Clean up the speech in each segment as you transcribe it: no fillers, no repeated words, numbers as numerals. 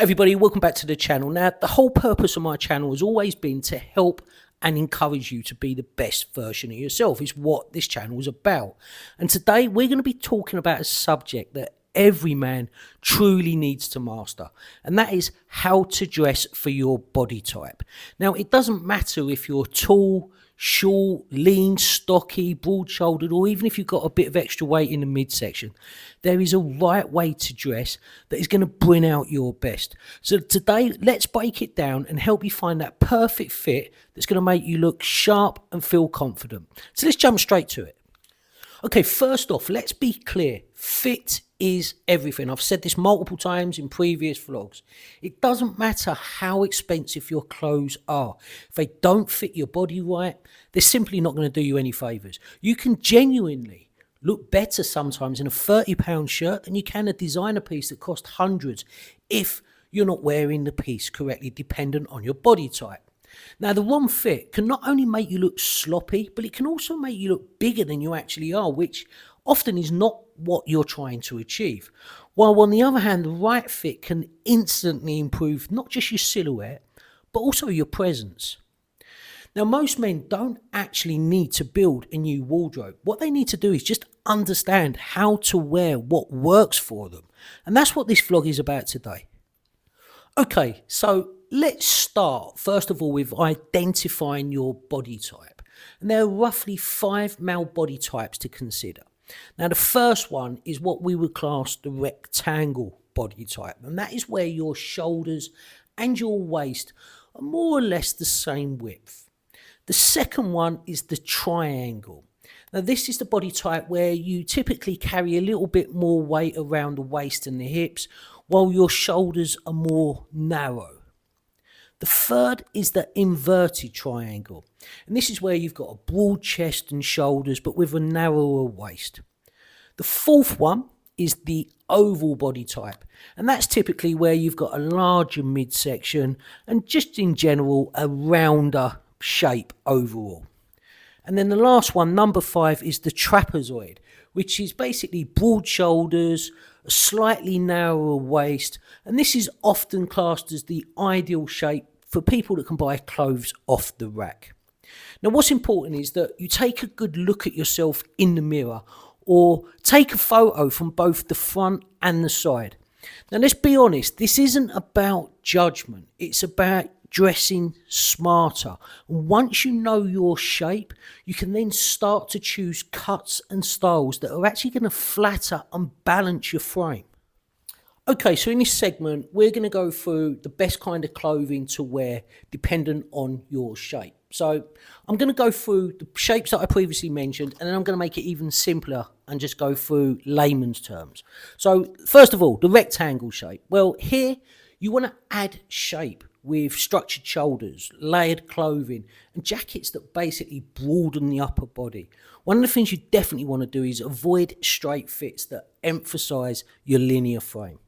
Hey everybody, welcome back to the channel. Now, the whole purpose of my channel has always been to help and encourage you to be the best version of yourself, is what this channel is about. And today we're going to be talking about a subject that every man truly needs to master, and that is how to dress for your body type. Now, it doesn't matter if you're tall, short, lean, stocky, broad-shouldered, or even if you've got a bit of extra weight in the midsection. There is a right way to dress that is going to bring out your best. So today, let's break it down and help you find that perfect fit that's going to make you look sharp and feel confident. So let's jump straight to it. Okay, first off, let's be clear. Fit is everything. I've said this multiple times in previous vlogs. It doesn't matter how expensive your clothes are. If they don't fit your body right, they're simply not going to do you any favours. You can genuinely look better sometimes in a £30 shirt than you can a designer piece that costs hundreds if you're not wearing the piece correctly, dependent on your body type. Now, the wrong fit can not only make you look sloppy, but it can also make you look bigger than you actually are, which often is not what you're trying to achieve. While on the other hand, the right fit can instantly improve not just your silhouette, but also your presence. Now, most men don't actually need to build a new wardrobe. What they need to do is just understand how to wear what works for them. And that's what this vlog is about today. Okay, so let's start first of all with identifying your body type. And there are roughly 5 male body types to consider. Now, the first one is what we would class the rectangle body type, and that is where your shoulders and your waist are more or less the same width. The second one is the triangle. Now, this is the body type where you typically carry a little bit more weight around the waist and the hips, while your shoulders are more narrow. The third is the inverted triangle, and this is where you've got a broad chest and shoulders, but with a narrower waist. The fourth one is the oval body type, and that's typically where you've got a larger midsection and just in general a rounder shape overall. And then the last one, number 5, is the trapezoid, which is basically broad shoulders, a slightly narrower waist, and this is often classed as the ideal shape for people that can buy clothes off the rack. Now, what's important is that you take a good look at yourself in the mirror, or take a photo from both the front and the side. Now, let's be honest, this isn't about judgment, it's about dressing smarter. And once you know your shape, you can then start to choose cuts and styles that are actually going to flatter and balance your frame. Okay, so in this segment, we're going to go through the best kind of clothing to wear dependent on your shape. So I'm going to go through the shapes that I previously mentioned, and then I'm going to make it even simpler and just go through layman's terms. So first of all, the rectangle shape. Well, here you want to add shape with structured shoulders, layered clothing, and jackets that basically broaden the upper body. One of the things you definitely want to do is avoid straight fits that emphasize your linear frame.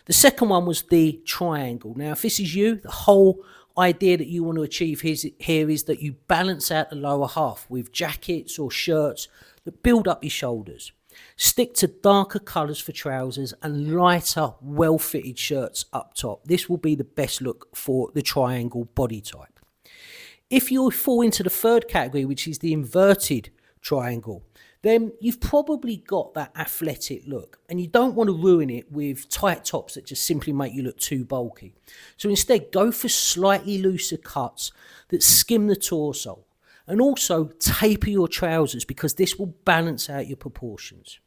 The second one was the triangle. Now, if this is you, the whole idea that you want to achieve here is that you balance out the lower half with jackets or shirts that build up your shoulders. Stick to darker colours for trousers and lighter, well-fitted shirts up top. This will be the best look for the triangle body type. If you fall into the third category, which is the inverted triangle, then you've probably got that athletic look, and you don't want to ruin it with tight tops that just simply make you look too bulky. So instead, go for slightly looser cuts that skim the torso, and also taper your trousers, because this will balance out your proportions.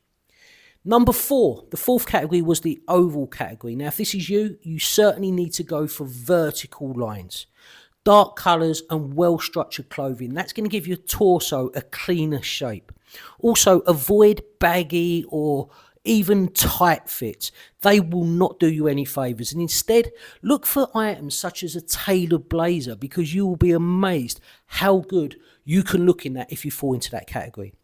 Number 4, the fourth category was the oval category. Now, if this is you, you certainly need to go for vertical lines, dark colours and well-structured clothing. That's going to give your torso a cleaner shape. Also, avoid baggy or even tight fits. They will not do you any favours, and instead look for items such as a tailored blazer, because you will be amazed how good you can look in that if you fall into that category.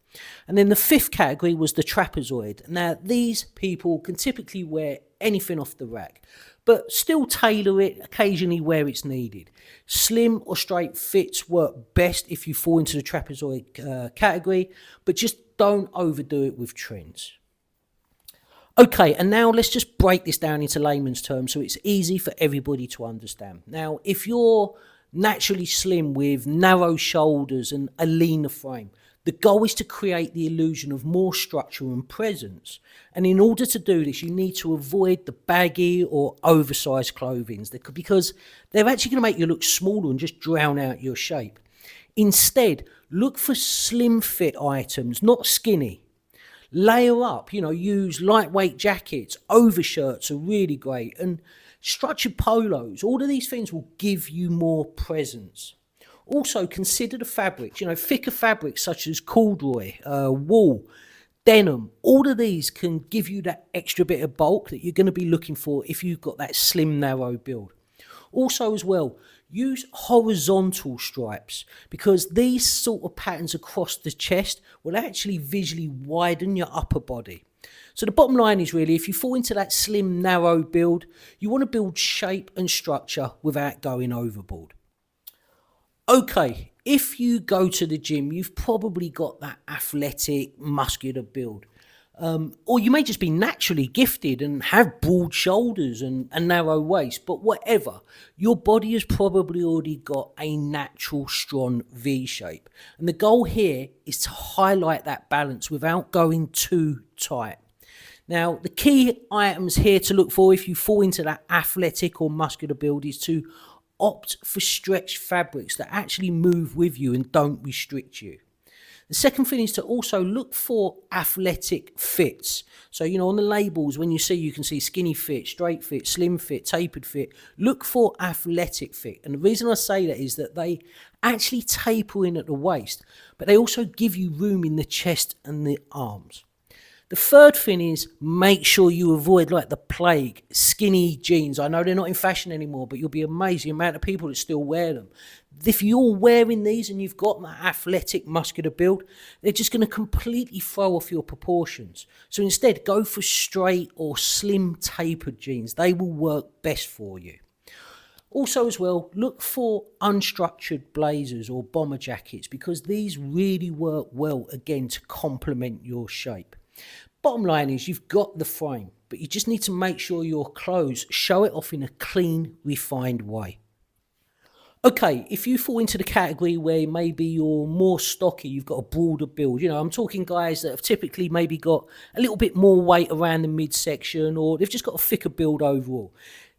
And then the 5th category was the trapezoid. Now, these people can typically wear anything off the rack, but still tailor it occasionally where it's needed. Slim or straight fits work best if you fall into the trapezoid category, but just don't overdo it with trends. Okay, and now let's just break this down into layman's terms so it's easy for everybody to understand. Now, if you're naturally slim with narrow shoulders and a leaner frame, the goal is to create the illusion of more structure and presence. And in order to do this, you need to avoid the baggy or oversized clothing because they're actually going to make you look smaller and just drown out your shape. Instead, look for slim fit items, not skinny. Layer up, use lightweight jackets, overshirts are really great, and structured polos. All of these things will give you more presence. Also, consider the fabrics, thicker fabrics such as corduroy, wool, denim. All of these can give you that extra bit of bulk that you're going to be looking for if you've got that slim, narrow build. Also, as well, use horizontal stripes because these sort of patterns across the chest will actually visually widen your upper body. So the bottom line is really, if you fall into that slim, narrow build, you want to build shape and structure without going overboard. Okay, if you go to the gym, you've probably got that athletic, muscular build. Or you may just be naturally gifted and have broad shoulders and a narrow waist, but whatever, your body has probably already got a natural strong V shape. And the goal here is to highlight that balance without going too tight. Now, the key items here to look for if you fall into that athletic or muscular build is to opt for stretched fabrics that actually move with you and don't restrict you. The second thing is to also look for athletic fits. So, on the labels, when you can see skinny fit, straight fit, slim fit, tapered fit. Look for athletic fit. And the reason I say that is that they actually taper in at the waist, but they also give you room in the chest and the arms. The third thing is make sure you avoid, like the plague, skinny jeans. I know they're not in fashion anymore, but you'll be amazed the amount of people that still wear them. If you're wearing these and you've got that athletic, muscular build, they're just going to completely throw off your proportions. So instead, go for straight or slim tapered jeans. They will work best for you. Also as well, look for unstructured blazers or bomber jackets because these really work well, again, to complement your shape. Bottom line is you've got the frame, but you just need to make sure your clothes show it off in a clean, refined way. Okay, if you fall into the category where maybe you're more stocky, you've got a broader build, I'm talking guys that have typically maybe got a little bit more weight around the midsection or they've just got a thicker build overall.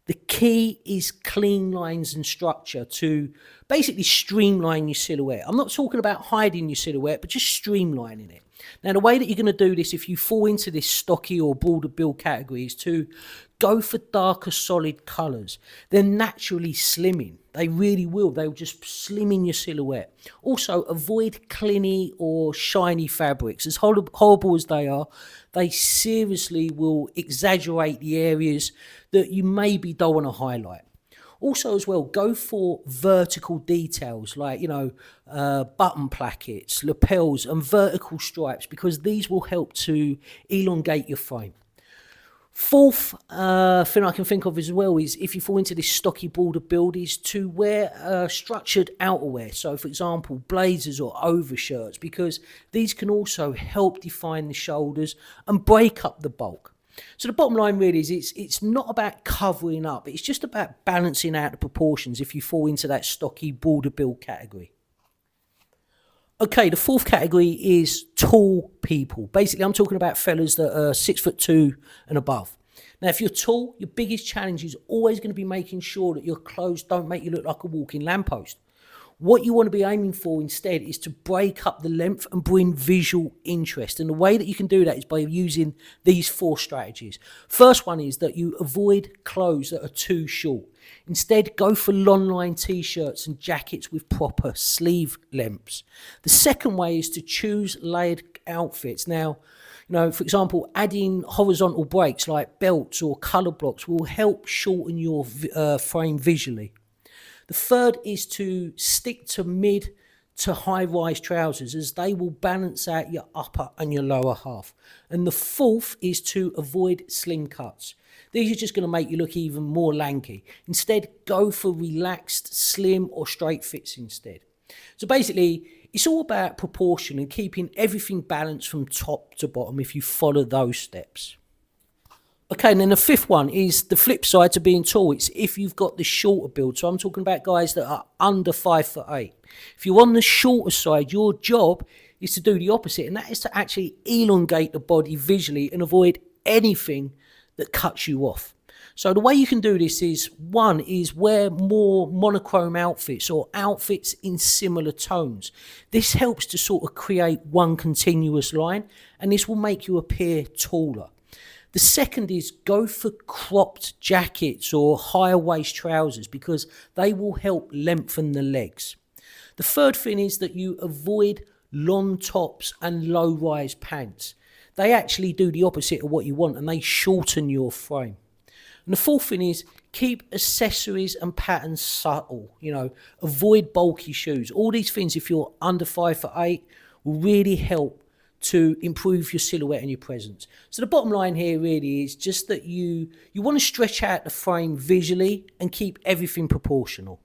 The key is clean lines and structure to basically streamline your silhouette. I'm not talking about hiding your silhouette, but just streamlining it. Now, the way that you're going to do this if you fall into this stocky or broader build category is to go for darker, solid colours. They're naturally slimming. They really will. They'll just slim in your silhouette. Also, avoid clingy or shiny fabrics. As horrible as they seriously will exaggerate the areas that you maybe don't want to highlight. Also as well, go for vertical details like, button plackets, lapels and vertical stripes because these will help to elongate your frame. Fourth thing I can think of as well is if you fall into this stocky border build is to wear structured outerwear. So for example, blazers or overshirts because these can also help define the shoulders and break up the bulk. So the bottom line really is it's not about covering up. It's just about balancing out the proportions if you fall into that stocky border build category. Okay, the fourth category is tall people. Basically, I'm talking about fellas that are 6'2" and above. Now, if you're tall, your biggest challenge is always going to be making sure that your clothes don't make you look like a walking lamppost. What you want to be aiming for instead is to break up the length and bring visual interest. And the way that you can do that is by using these 4 strategies. First one is that you avoid clothes that are too short. Instead, go for long line t-shirts and jackets with proper sleeve lengths. The second way is to choose layered outfits. Now, for example, adding horizontal breaks like belts or colour blocks will help shorten your frame visually. The third is to stick to mid to high-rise trousers as they will balance out your upper and your lower half. And the fourth is to avoid slim cuts. These are just going to make you look even more lanky. Instead, go for relaxed, slim or straight fits instead. So basically, it's all about proportion and keeping everything balanced from top to bottom if you follow those steps. Okay, and then the fifth one is the flip side to being tall. It's if you've got the shorter build. So I'm talking about guys that are under 5'8". If you're on the shorter side, your job is to do the opposite, and that is to actually elongate the body visually and avoid anything that cuts you off. So the way you can do this is, one is wear more monochrome outfits or outfits in similar tones. This helps to sort of create one continuous line, and this will make you appear taller. The second is go for cropped jackets or higher waist trousers because they will help lengthen the legs. The third thing is that you avoid long tops and low-rise pants. They actually do the opposite of what you want and they shorten your frame. And the fourth thing is keep accessories and patterns subtle. Avoid bulky shoes. All these things, if you're under 5'8", will really help to improve your silhouette and your presence. So the bottom line here really is just that you want to stretch out the frame visually and keep everything proportional.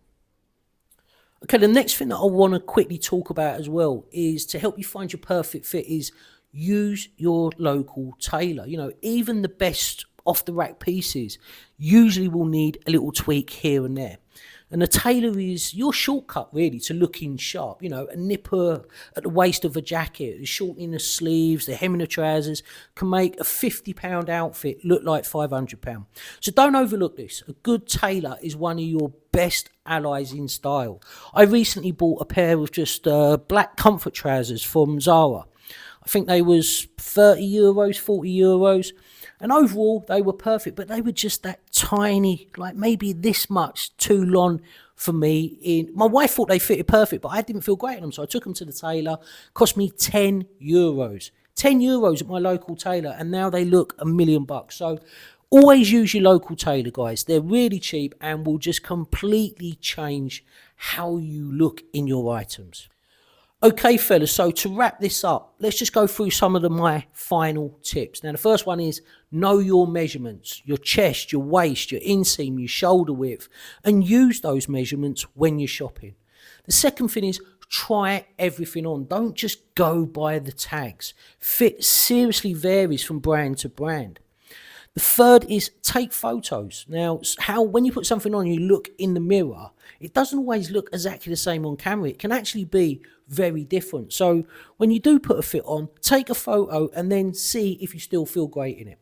Okay, the next thing that I want to quickly talk about as well is to help you find your perfect fit is use your local tailor. Even the best off-the-rack pieces usually will need a little tweak here and there. And the tailor is your shortcut, really, to looking sharp. A nipper at the waist of a jacket, the shortening the sleeves, the hemming the trousers can make a £50 outfit look like £500. So don't overlook this. A good tailor is one of your best allies in style. I recently bought a pair of just black comfort trousers from Zara. I think they was €30, €40. And overall, they were perfect, but they were just that tiny, like maybe this much too long for me. My wife thought they fitted perfect, but I didn't feel great in them. So I took them to the tailor. Cost me €10. €10 at my local tailor, and now they look $1 million. So always use your local tailor, guys. They're really cheap and will just completely change how you look in your items. Okay, fellas, so to wrap this up, let's just go through some of my final tips. Now, the first one is know your measurements, your chest, your waist, your inseam, your shoulder width, and use those measurements when you're shopping. The second thing is try everything on. Don't just go by the tags. Fit seriously varies from brand to brand. The third is take photos. Now, when you put something on, you look in the mirror, it doesn't always look exactly the same on camera. It can actually be very different. So when you do put a fit on, take a photo and then see if you still feel great in it.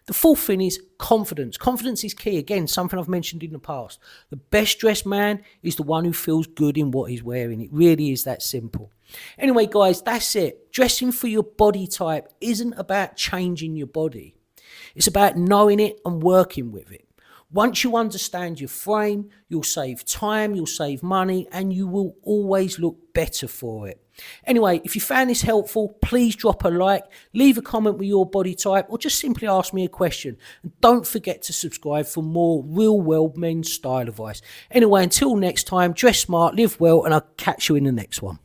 The fourth thing is confidence. Confidence is key. Again, something I've mentioned in the past. The best dressed man is the one who feels good in what he's wearing. It really is that simple. Anyway, guys, that's it. Dressing for your body type isn't about changing your body. It's about knowing it and working with it. Once you understand your frame, you'll save time, you'll save money, and you will always look better for it. Anyway, if you found this helpful, please drop a like, leave a comment with your body type, or just simply ask me a question. And don't forget to subscribe for more real world men's style advice. Anyway, until next time, dress smart, live well, and I'll catch you in the next one.